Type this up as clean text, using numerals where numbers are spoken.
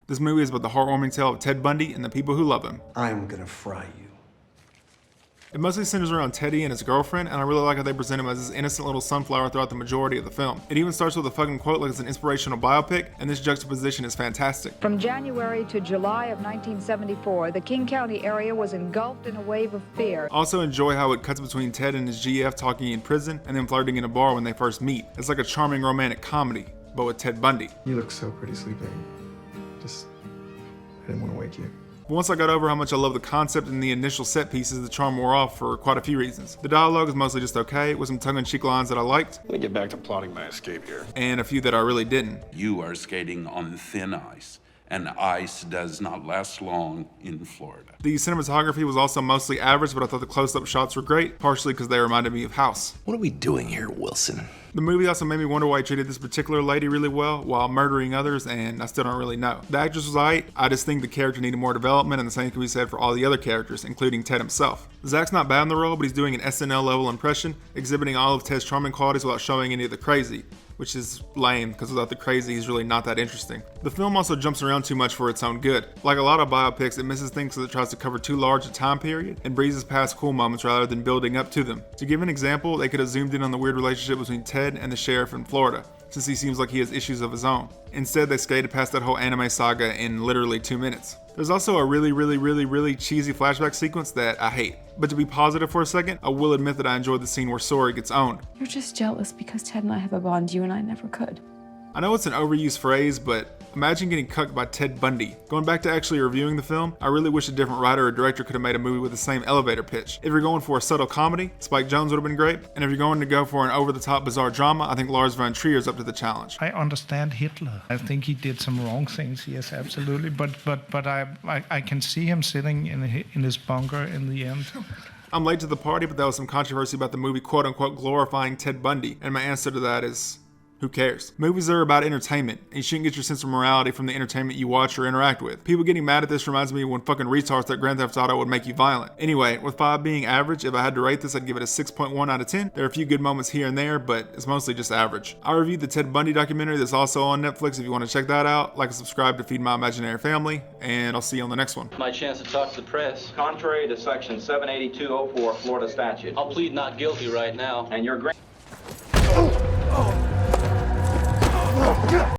This movie is about the heartwarming tale of Ted Bundy and the people who love him. I'm gonna fry you. It mostly centers around Teddy and his girlfriend, and I really like how they present him as this innocent little sunflower throughout the majority of the film. It even starts with a fucking quote like it's an inspirational biopic, and this juxtaposition is fantastic. From January to July of 1974, the King County area was engulfed in a wave of fear. Also enjoy how it cuts between Ted and his GF talking in prison and then flirting in a bar when they first meet. It's like a charming romantic comedy, but with Ted Bundy. You look so pretty sleeping. I didn't want to wake you. But once I got over how much I love the concept and the initial set pieces, the charm wore off for quite a few reasons. The dialogue is mostly just okay, with some tongue-in-cheek lines that I liked. Let me get back to plotting my escape here. And a few that I really didn't. You are skating on thin ice, and ice does not last long in Florida. The cinematography was also mostly average, but I thought the close-up shots were great, partially because they reminded me of House. What are we doing here, Wilson? The movie also made me wonder why he treated this particular lady really well while murdering others, and I still don't really know. The actress was aight. I just think the character needed more development, and the same can be said for all the other characters, including Ted himself. Zach's not bad in the role, but he's doing an SNL level impression, exhibiting all of Ted's charming qualities without showing any of the crazy, which is lame, because without the crazy, he's really not that interesting. The film also jumps around too much for its own good. Like a lot of biopics, it misses things because it tries to cover too large a time period and breezes past cool moments rather than building up to them. To give an example, they could have zoomed in on the weird relationship between Ted and the sheriff in Florida, since he seems like he has issues of his own. Instead, they skated past that whole anime saga in literally 2 minutes. There's also a really cheesy flashback sequence that I hate. But to be positive for a second, I will admit that I enjoyed the scene where Sori gets owned. You're just jealous because Ted and I have a bond you and I never could. I know it's an overused phrase, but imagine getting cucked by Ted Bundy. Going back to actually reviewing the film, I really wish a different writer or director could have made a movie with the same elevator pitch. If you're going for a subtle comedy, Spike Jonze would have been great. And if you're going to go for an over-the-top bizarre drama, I think Lars von Trier is up to the challenge. I understand Hitler. I think he did some wrong things, yes, absolutely. But I can see him sitting in his bunker in the end. I'm late to the party, but there was some controversy about the movie quote-unquote glorifying Ted Bundy, and my answer to that is, who cares? Movies are about entertainment, and you shouldn't get your sense of morality from the entertainment you watch or interact with. People getting mad at this reminds me of when fucking retards that Grand Theft Auto would make you violent. Anyway, with 5 being average, if I had to rate this, I'd give it a 6.1 out of 10. There are a few good moments here and there, but it's mostly just average. I reviewed the Ted Bundy documentary that's also on Netflix if you want to check that out. Like and subscribe to Feed My Imaginary Family, and I'll see you on the next one. My chance to talk to the press. Contrary to Section 78204 Florida statute. I'll plead not guilty right now. And your